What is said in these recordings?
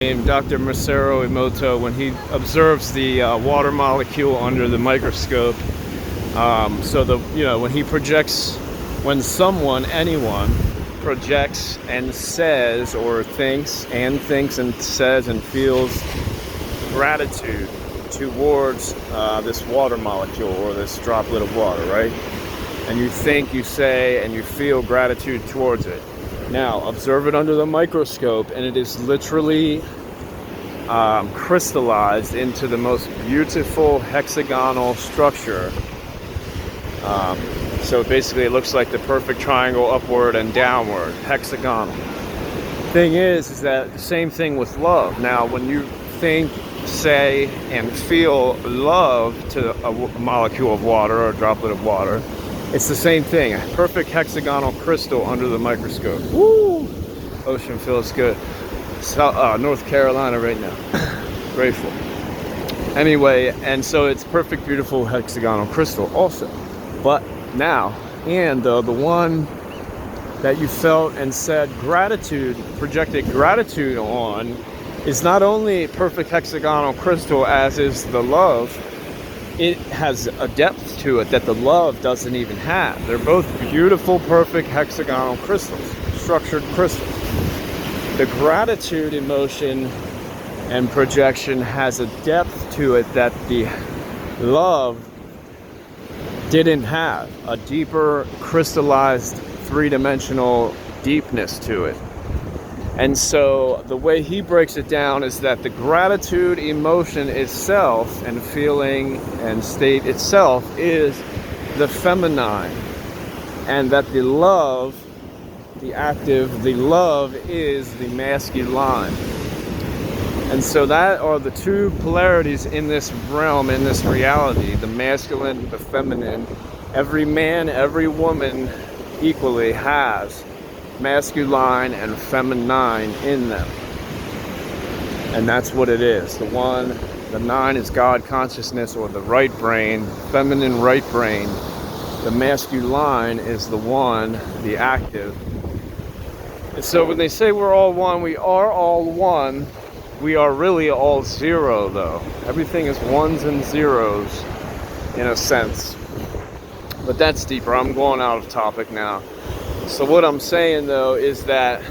Named Dr. Masaru Emoto, when he observes the water molecule under the microscope. When he projects, when anyone projects and says or thinks and says and feels gratitude towards this water molecule or this droplet of water, right? And you think, you say, and you feel gratitude towards it. Now, observe it under the microscope, and it is literally crystallized into the most beautiful hexagonal structure. So basically, it looks like the perfect triangle, upward and downward, hexagonal. Thing is that the same thing with love. Now, when you think, say, and feel love to a molecule of water or a droplet of water, it's the same thing. A perfect hexagonal crystal under the microscope. Woo! Ocean feels good. North Carolina right now. Grateful. Anyway, and so it's perfect, beautiful hexagonal crystal also. But now, the one that you felt and said gratitude, projected gratitude on, is not only perfect hexagonal crystal as is the love, it has a depth to it that the love doesn't even have. They're both beautiful, perfect hexagonal crystals, structured crystals. The gratitude emotion and projection has a depth to it that the love didn't have, a deeper, crystallized, three-dimensional deepness to it. And so the way he breaks it down is that the gratitude emotion itself and feeling and state itself is the feminine, and that the love, the active, the love is the masculine. And so that are the two polarities in this realm, in this reality, the masculine, the feminine. Every man, every woman equally has masculine and feminine in them. And that's what it is. The 9 is God consciousness, or the right brain, feminine right brain. The masculine is the one, the active. And so when they say we're all one, we are all one. We are really all zero, though. Everything is ones and zeros, in a sense. But that's deeper. I'm going out of topic now. So what I'm saying, though, is that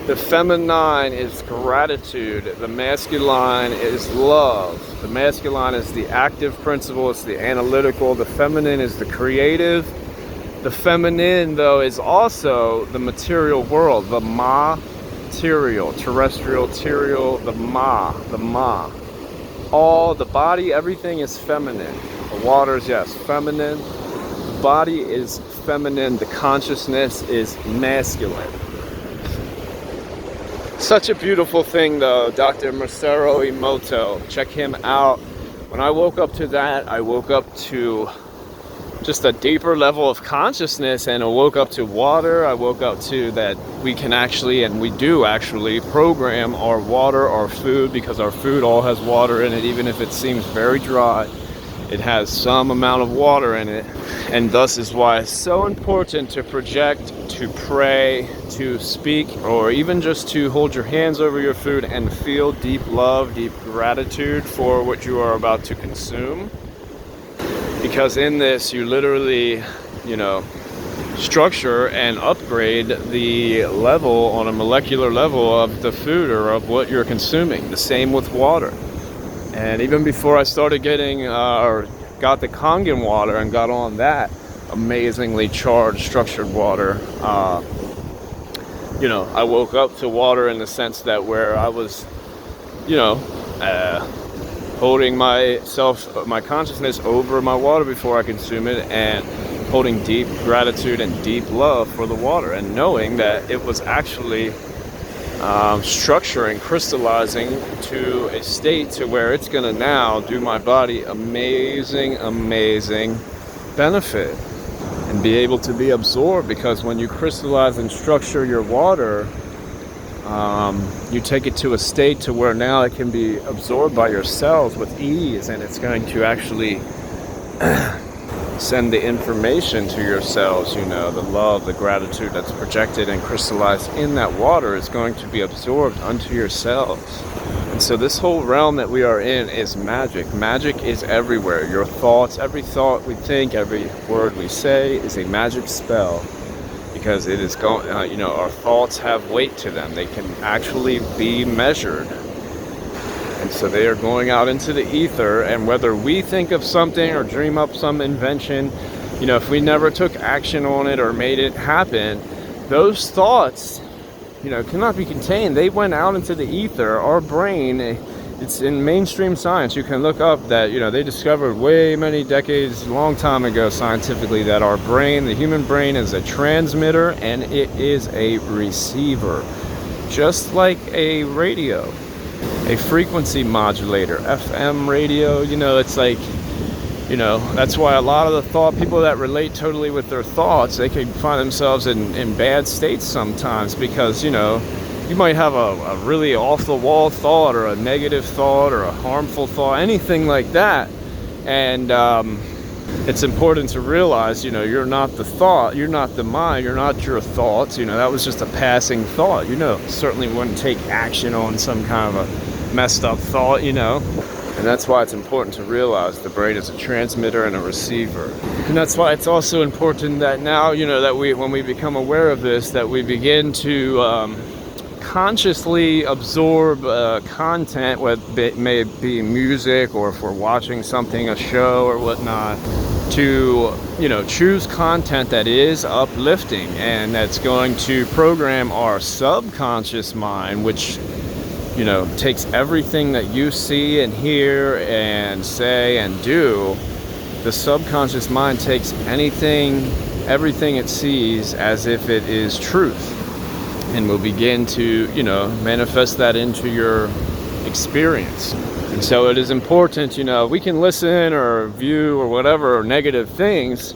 the feminine is gratitude. The masculine is love. The masculine is the active principle. It's the analytical. The feminine is the creative. The feminine, though, is also the material world. The material, terrestrial, the ma. All the body, everything is feminine. The water is, yes, feminine. The body is feminine. The consciousness is masculine. Such a beautiful thing, though. Dr. Masaru Emoto. Check him out. When I woke up to that, I woke up to just a deeper level of consciousness, and I woke up to water. I woke up to that we can actually, and we do actually, program our water, our food, because our food all has water in it. Even if it seems very dry, it has some amount of water in it. And thus is why it's so important to project, to pray, to speak, or even just to hold your hands over your food and feel deep love, deep gratitude for what you are about to consume. Because in this, you literally, structure and upgrade the level on a molecular level of the food or of what you're consuming. The same with water. And even before I started getting, or got the Kangen water and got on that amazingly charged, structured water, I woke up to water in the sense that where I was, holding my consciousness over my water before I consume it, and holding deep gratitude and deep love for the water, and knowing that it was actually structuring, crystallizing to a state to where it's going to now do my body amazing benefit and be able to be absorbed. Because when you crystallize and structure your water, you take it to a state to where now it can be absorbed by your cells with ease, and it's going to actually send the information to yourselves. The love, the gratitude that's projected and crystallized in that water is going to be absorbed unto yourselves. And so this whole realm that we are in is magic. Magic is everywhere. Your thoughts, every thought we think, every word we say is a magic spell, because it is going, our thoughts have weight to them. They can actually be measured. And so they are going out into the ether, and whether we think of something or dream up some invention, if we never took action on it or made it happen, those thoughts, cannot be contained. They went out into the ether. Our brain, it's in mainstream science. You can look up that, they discovered way many decades, long time ago scientifically, that our brain, the human brain, is a transmitter and it is a receiver. Just like a radio, a frequency modulator, FM radio, it's like, that's why a lot of the people that relate totally with their thoughts, they can find themselves in bad states sometimes, because, you might have a really off-the-wall thought or a negative thought or a harmful thought, anything like that. And it's important to realize, you're not the thought, you're not the mind, you're not your thoughts. That was just a passing thought. Certainly wouldn't take action on some kind of a messed up thought, And that's why it's important to realize the brain is a transmitter and a receiver. And that's why it's also important that now, that when we become aware of this, that we begin to consciously absorb content, whether it may be music or if we're watching something, a show or whatnot, to choose content that is uplifting and that's going to program our subconscious mind, which takes everything that you see and hear and say and do. The subconscious mind takes everything it sees as if it is truth, and will begin to, manifest that into your experience. And so it is important, we can listen or view or whatever negative things,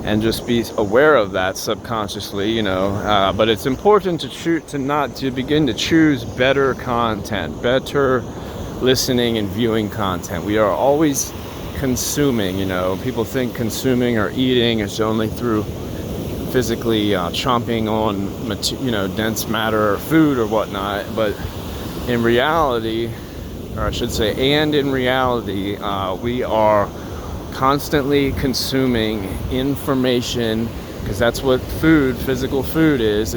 and just be aware of that subconsciously, but it's important to begin to choose better content, better listening and viewing content. We are always consuming, people think consuming or eating is only through physically chomping on, dense matter or food or whatnot, but in reality, in reality, we are constantly consuming information, because that's what physical food is.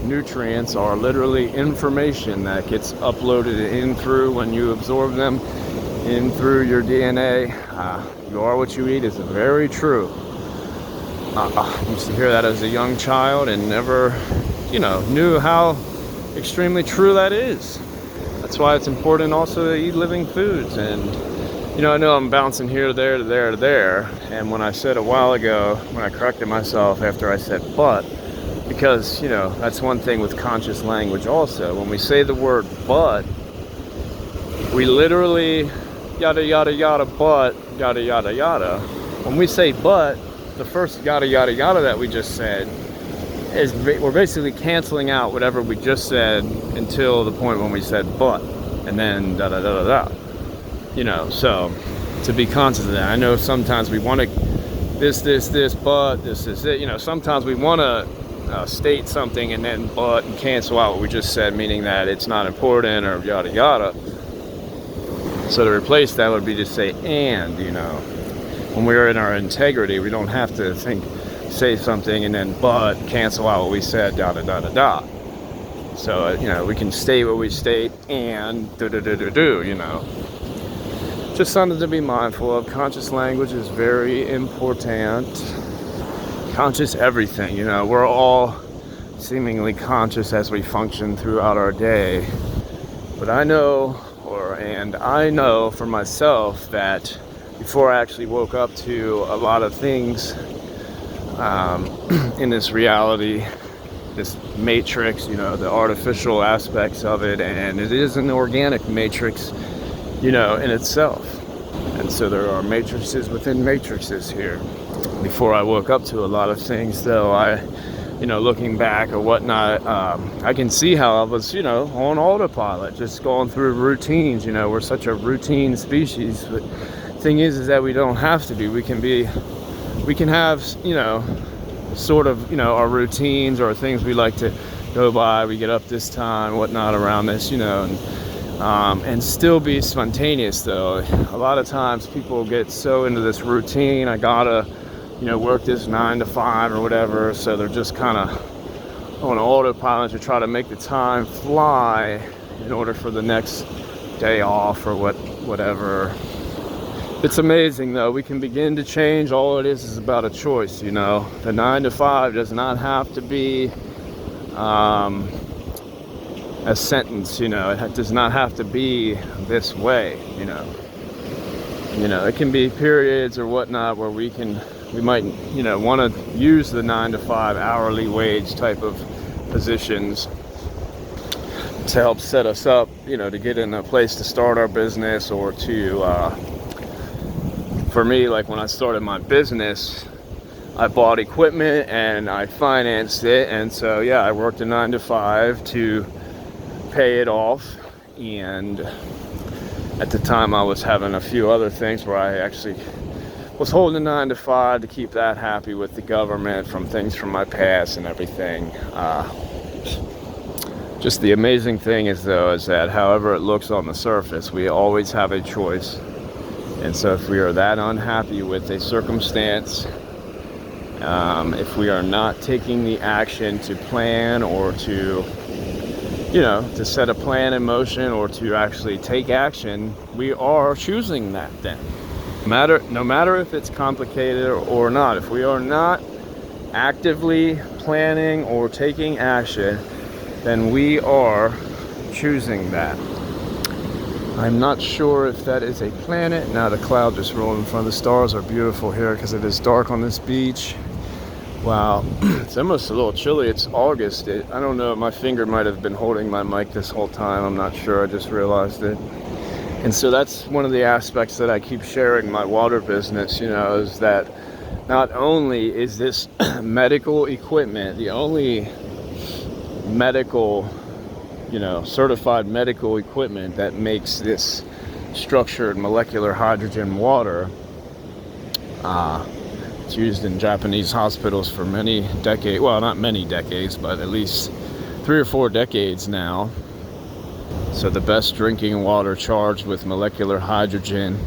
Nutrients are literally information that gets uploaded in through, when you absorb them in through your DNA. You are what you eat is very true. I used to hear that as a young child and never, knew how extremely true that is. That's why it's important also to eat living foods. And I know I'm bouncing here to there to there to there. And when I said a while ago, when I corrected myself after I said but, because, that's one thing with conscious language also. When we say the word but, we literally yada, yada, yada, but, yada, yada, yada. When we say but, the first yada, yada, yada that we just said, we're basically canceling out whatever we just said until the point when we said but, and then da, da, da, da, da. So to be conscious of that. I know sometimes we want to this, but this is it. Sometimes we want to state something and then but and cancel out what we just said, meaning that it's not important or yada yada. So to replace that would be to say and, when we're in our integrity, we don't have to say something and then but cancel out what we said, da da da da da. So we can state what we state and do. Just something to be mindful of. Conscious language is very important. Conscious everything, we're all seemingly conscious as we function throughout our day. But I know for myself that before I actually woke up to a lot of things in this reality, this matrix, the artificial aspects of it, and it is an organic matrix, in itself. And so there are matrices within matrices here. Before I woke up to a lot of things, though, looking back or whatnot, I can see how I was, on autopilot, just going through routines. We're such a routine species. thing is that we don't have to be. We can have, sort of, our routines or things we like to go by. We get up this time, whatnot, around this, and still be spontaneous. Though a lot of times people get so into this routine. I gotta, work this 9 to 5 or whatever. So they're just kind of on autopilot to try to make the time fly in order for the next day off or whatever. It's amazing though, we can begin to change. All it is about a choice. The 9 to 5 does not have to be a sentence. It does not have to be this way. It can be periods or whatnot where we might want to use the 9 to 5 hourly wage type of positions to help set us up, to get in a place to start our business, or to for me, like when I started my business, I bought equipment and I financed it, and so I worked a 9 to 5 to pay it off. And at the time I was having a few other things where I actually was holding a 9 to 5 to keep that happy with the government from things from my past and everything. Just the amazing thing is that however it looks on the surface, we always have a choice. And so if we are that unhappy with a circumstance, if we are not taking the action to plan or to set a plan in motion or to actually take action, we are choosing that then. No matter if it's complicated or not, if we are not actively planning or taking action, then we are choosing that. I'm not sure if that is a planet. Now the cloud just rolled in front of the stars. Are beautiful here because it is dark on this beach. Wow, it's almost a little chilly. It's August. I don't know, my finger might have been holding my mic this whole time. I'm not sure, I just realized it. And so that's one of the aspects that I keep sharing my water business, is that not only is this medical equipment the only medical, certified medical equipment that makes this structured molecular hydrogen water. It's used in Japanese hospitals for many decades. Well, not many decades, but at least 3 or 4 decades now. So the best drinking water charged with molecular hydrogen.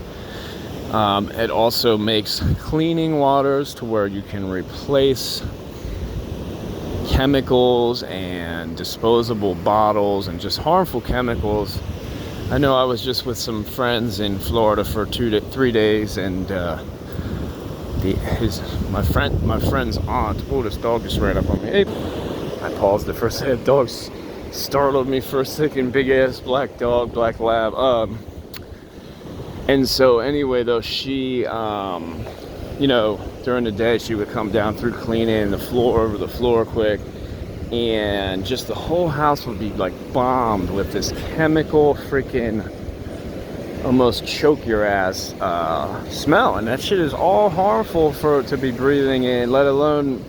It also makes cleaning waters to where you can replace chemicals and disposable bottles and just harmful chemicals. I know I was just with some friends in Florida for 2 to 3 days, and my friend's aunt. Oh, this dog just ran up on me. Hey. I paused it for a second. Dogs startled me for a second. Big ass black dog, black lab. And so anyway, though, she, during the day she would come down through cleaning the floor quick, and just the whole house would be like bombed with this chemical freaking almost choke your ass smell, and that shit is all harmful to be breathing in, let alone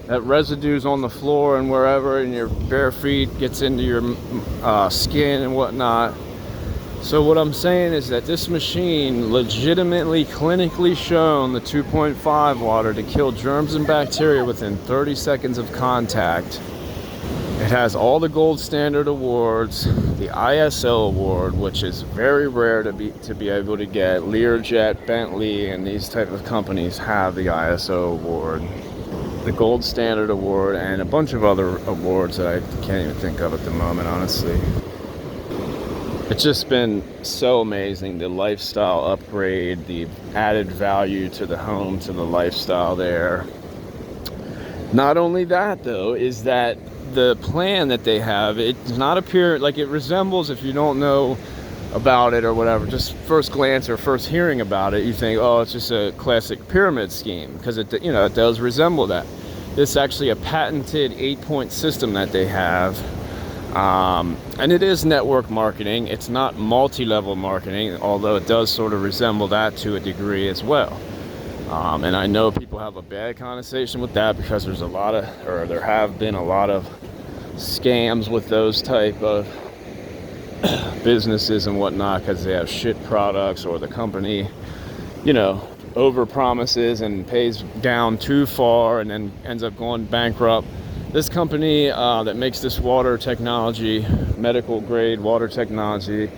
that residues on the floor and wherever, and your bare feet gets into your skin and whatnot. So what I'm saying is that this machine legitimately clinically shown the 2.5 water to kill germs and bacteria within 30 seconds of contact. It has all the gold standard awards, the ISO award, which is very rare to be able to get. Learjet, Bentley, and these type of companies have the ISO award, the gold standard award, and a bunch of other awards that I can't even think of at the moment, honestly. It's just been so amazing, the lifestyle upgrade, the added value to the home, to the lifestyle there. Not only that, though, is that the plan that they have, it does not appear like it resembles, if you don't know about it or whatever, just first glance or first hearing about it, you think, oh, it's just a classic pyramid scheme, because it does resemble that. This is actually a patented 8-point system that they have. And it is network marketing. It's not multi-level marketing, although it does sort of resemble that to a degree as well. And I know people have a bad connotation with that because there have been a lot of scams with those type of businesses and whatnot, because they have shit products, or the company over promises and pays down too far and then ends up going bankrupt. This company that makes this water technology, medical grade water technology,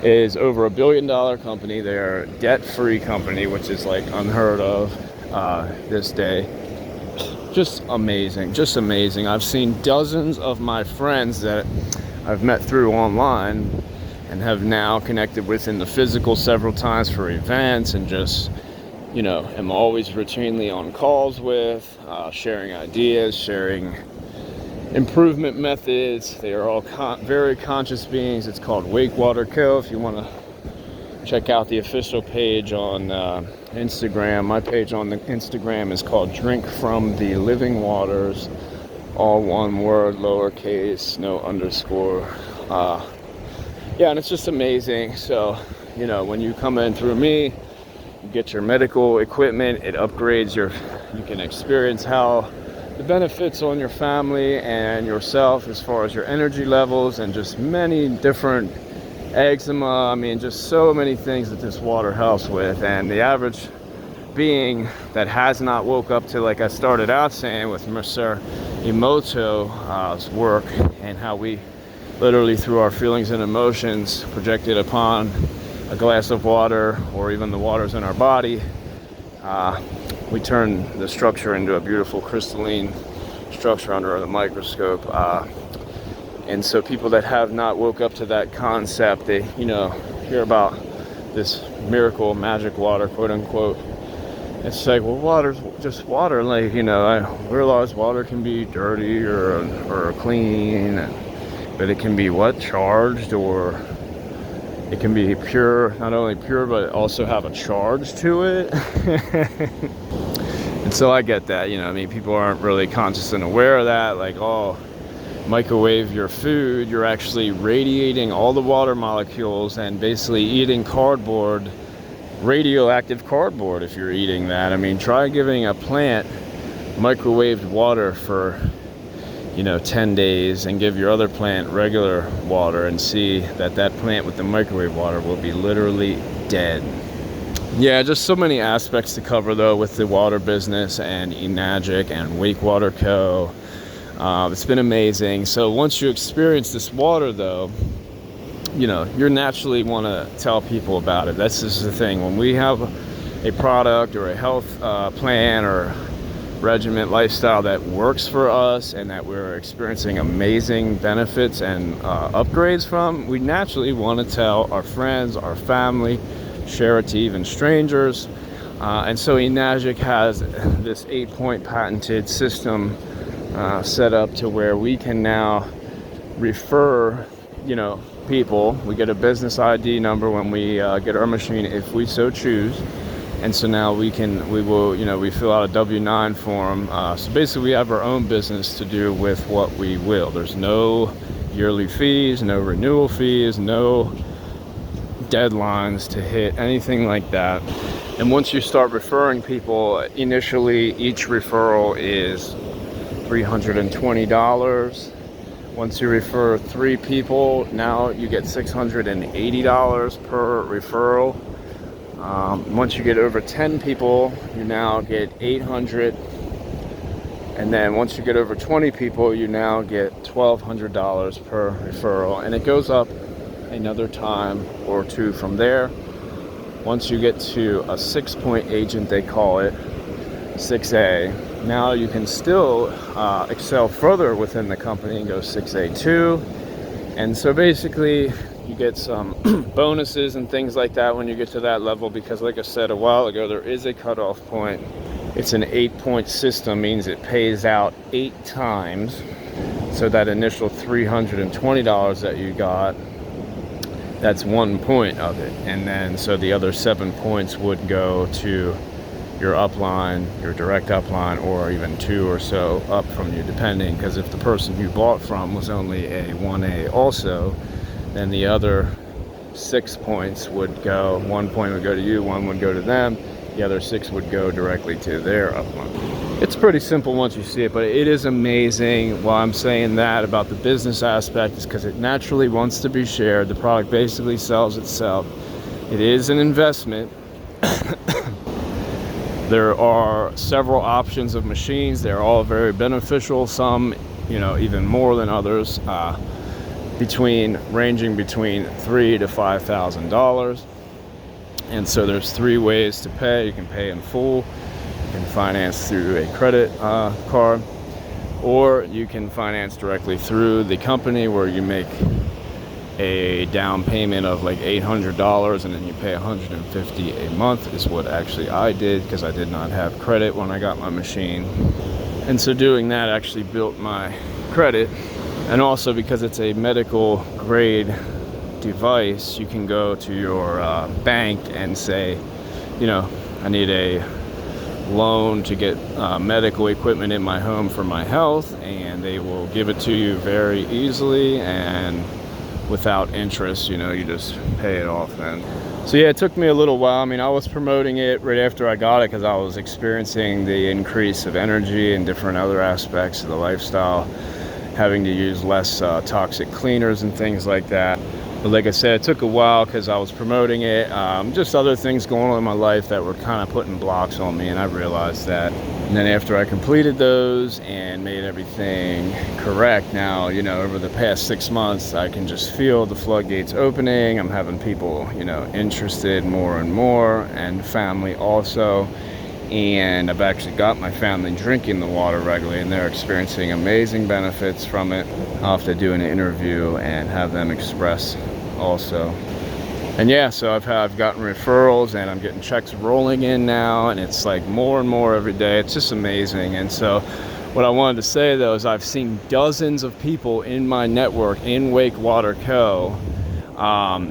is over $1 billion company. They're a debt-free company, which is like unheard of this day. Just amazing. I've seen dozens of my friends that I've met through online and have now connected with in the physical several times for events, and just am always routinely on calls with, sharing ideas, sharing improvement methods. They are all very conscious beings. It's called Wake Water Co. If you want to check out the official page on Instagram, my page on the Instagram is called Drink from the Living Waters, all one word, lowercase, no underscore. And it's just amazing. So when you come in through me, you get your medical equipment, it upgrades you can experience how the benefits on your family and yourself as far as your energy levels and just many different eczema. I mean, just so many things that this water helps with. And the average being that has not woke up to, like I started out saying with Mr. Emoto's work, and how we literally through our feelings and emotions projected upon a glass of water or even the waters in our body, we turn the structure into a beautiful crystalline structure under the microscope. And so people that have not woke up to that concept, they hear about this miracle magic water, quote unquote. It's like, well, water's just water. Like, I realize water can be dirty or clean, but it can be charged, or it can be pure, not only pure, but also have a charge to it. And so I get that, people aren't really conscious and aware of that. Like, microwave your food, you're actually radiating all the water molecules and basically eating cardboard, radioactive cardboard if you're eating that. I mean, try giving a plant microwaved water for 10 days and give your other plant regular water, and see that plant with the microwave water will be literally dead. Yeah, just so many aspects to cover though with the water business and Enagic and Wake Water Co. It's been amazing. So once you experience this water though, you're naturally want to tell people about it. That's just the thing. When we have a product or a health plan or regiment lifestyle that works for us and that we're experiencing amazing benefits and upgrades from, we naturally want to tell our friends, our family, share it to even strangers. And so Enagic has this 8-point patented system set up to where we can now refer people. We get a business ID number when we get our machine, if we so choose. And so now we fill out a W-9 form. So basically we have our own business to do with what we will. There's no yearly fees, no renewal fees, no deadlines to hit, anything like that. And once you start referring people, initially each referral is $320. Once you refer 3 people, now you get $680 per referral. Once you get over 10 people, you now get $800. And then once you get over 20 people, you now get $1,200 per referral. And it goes up another time or two from there. Once you get to a 6-point agent, they call it 6A. Now you can still excel further within the company and go 6A2. And so basically you get some bonuses and things like that when you get to that level, because like I said a while ago, there is a cutoff point. It's an 8-point system, means it pays out 8 times. So that initial $320 that you got, that's 1 point of it. And then so the other 7 points would go to your upline, your direct upline, or even 2 or so up from you, depending, because if the person you bought from was only a 1A also, then the other 6 points would go, 1 point would go to you, 1 would go to them, the other 6 would go directly to their upline. It's pretty simple once you see it, but it is amazing. Why I'm saying that about the business aspect is because it naturally wants to be shared. The product basically sells itself. It is an investment, There are several options of machines. They're all very beneficial, some even more than others, ranging between $3,000 to $5,000. And so there's three ways to pay. You can pay in full, you can finance through a credit card, or you can finance directly through the company, where you make a down payment of like $800 and then you pay $150 a month, is what actually I did, because I did not have credit when I got my machine. And so doing that actually built my credit. And also, because it's a medical grade device, you can go to your bank and say, I need a loan to get medical equipment in my home for my health, and they will give it to you very easily and without interest. You just pay it off then. So yeah, it took me a little while. I mean, I was promoting it right after I got it because I was experiencing the increase of energy and different other aspects of the lifestyle, having to use less toxic cleaners and things like that. But like I said, it took a while because I was promoting it. Just other things going on in my life that were kind of putting blocks on me, and I realized that. And then after I completed those and made everything correct, now, over the past 6 months, I can just feel the floodgates opening. I'm having people, interested more and more, and family also. And I've actually got my family drinking the water regularly, and they're experiencing amazing benefits from it. I'll have to do an interview and have them express also. And yeah, so I've gotten referrals, and I'm getting checks rolling in now, and it's like more and more every day. It's just amazing. And so what I wanted to say, though, is I've seen dozens of people in my network in Wake Water Co.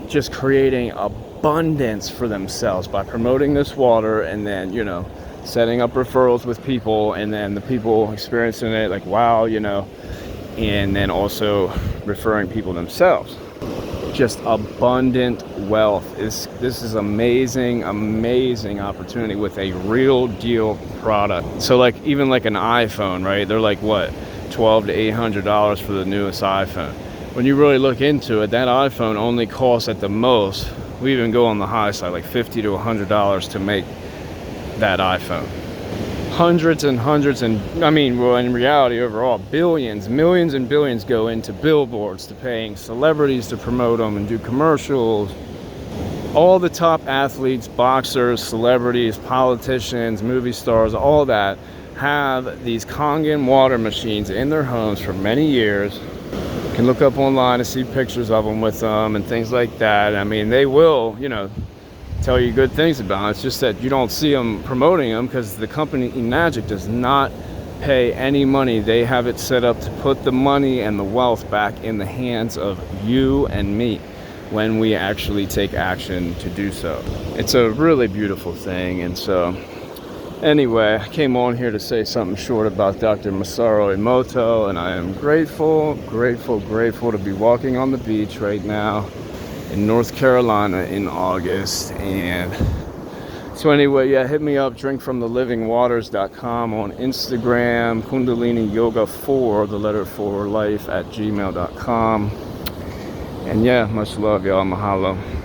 Just creating abundance for themselves by promoting this water, and then setting up referrals with people, and then the people experiencing it like, wow, and then also referring people themselves. Just abundant wealth. This is amazing opportunity with a real deal product. So like even like an iPhone, right? They're like what, $1,200 to $800 for the newest iPhone. When you really look into it, that iPhone only costs at the most, we even go on the high side, like $50 to $100 to make that iPhone. Hundreds and hundreds, and in reality overall, billions, millions and billions go into billboards, to paying celebrities to promote them and do commercials. All the top athletes, boxers, celebrities, politicians, movie stars, all that have these Kangen water machines in their homes for many years. You can look up online to see pictures of them with them and things like that. I mean, they will, tell you good things about it. It's just that you don't see them promoting them because the company eMagic does not pay any money. They have it set up to put the money and the wealth back in the hands of you and me when we actually take action to do so. It's a really beautiful thing. And so anyway, I came on here to say something short about Dr. Masaru Emoto, and I am grateful to be walking on the beach right now in North Carolina in August. And so anyway, yeah, hit me up, drinkfromthelivingwaters.com, on Instagram, Kundalini Yoga 4, the letter 4 life, @gmail.com. And yeah, much love, y'all. Mahalo.